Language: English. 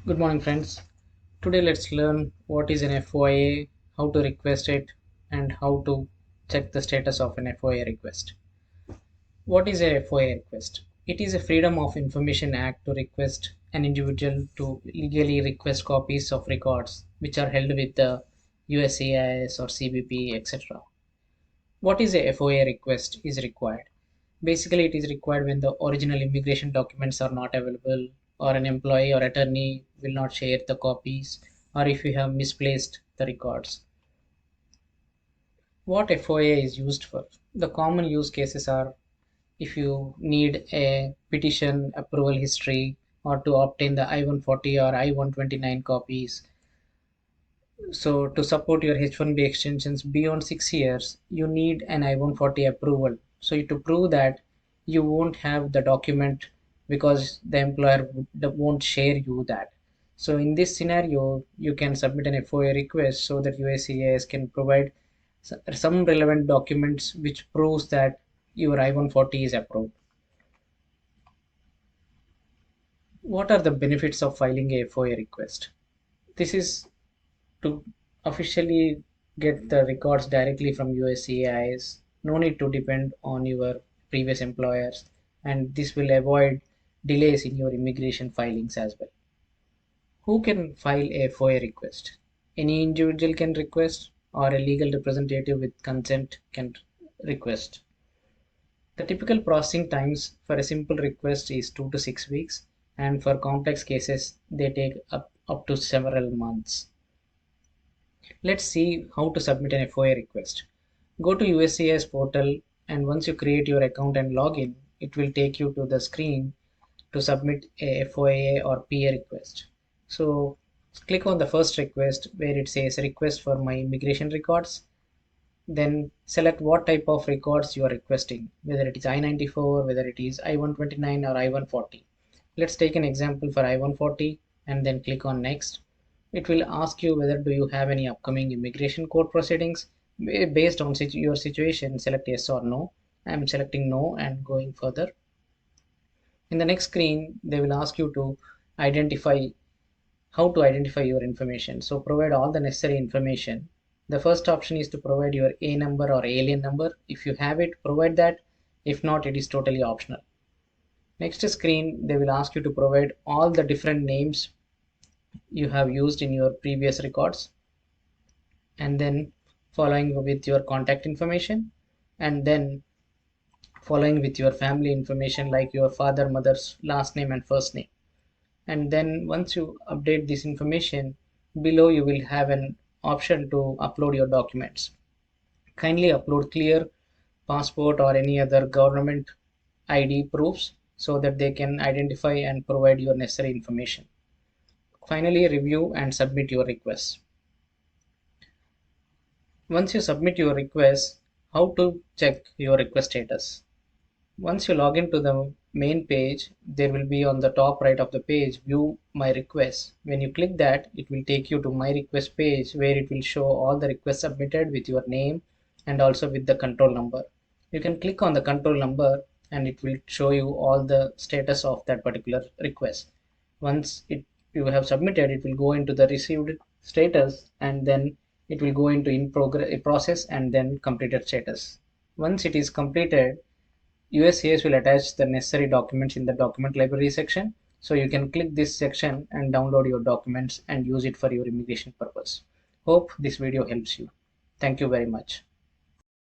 Good morning, friends. Today, let's learn what is an FOIA, how to request it, and how to check the status of an FOIA request. What is a FOIA request? It is a Freedom of Information Act to request an individual to legally request copies of records which are held with the uscis or CBP, etc. What is a FOIA request is required? Basically, it is required when the original immigration documents are not available, or an employee or attorney will not share the copies, or if you have misplaced the records. What FOIA is used for? The common use cases are if you need a petition approval history or to obtain the I-140 or I-129 copies. So to support your H-1B extensions beyond 6 years, you need an I-140 approval. So to prove that you won't have the document because the employer won't share you that. So in this scenario, you can submit an FOIA request so that USCIS can provide some relevant documents which proves that your I-140 is approved. What are the benefits of filing a FOIA request? This is to officially get the records directly from USCIS. No need to depend on your previous employers, and this will avoid delays in your immigration filings as well. Who can file a FOIA request? Any individual can request, or a legal representative with consent can request. The typical processing times for a simple request is 2 to 6 weeks, and for complex cases, they take up to several months. Let's see how to submit an FOIA request. Go to USCIS portal, and once you create your account and login, it will take you to the screen to submit a FOIA or PA request. So click on the first request where it says request for my immigration records. Then select what type of records you are requesting, whether it is I-94, whether it is I-129 or I-140. Let's take an example for I-140 and then click on next. It will ask you whether do you have any upcoming immigration court proceedings. Based on your situation, select yes or no. I am selecting no and going further. In the next screen, they will ask you to identify how to identify your information. So provide all the necessary information. The first option is to provide your A number or alien number. If you have it, provide that. If not, it is totally optional. Next screen, they will ask you to provide all the different names you have used in your previous records, and then following with your contact information, and then following with your family information like your father, mother's last name and first name. And then once you update this information, below you will have an option to upload your documents. Kindly upload clear passport or any other government ID proofs so that they can identify and provide your necessary information. Finally, review and submit your request. Once you submit your request, how to check your request status? Once you log into the main page, there will be on the top right of the page, view my request. When you click that, it will take you to my request page where it will show all the requests submitted with your name and also with the control number. You can click on the control number and it will show you all the status of that particular request. Once you have submitted, it will go into the received status, and then it will go into in progress process and then completed status. Once it is completed, USCIS will attach the necessary documents in the document library section. So you can click this section and download your documents and use it for your immigration purpose. Hope this video helps you. Thank you very much.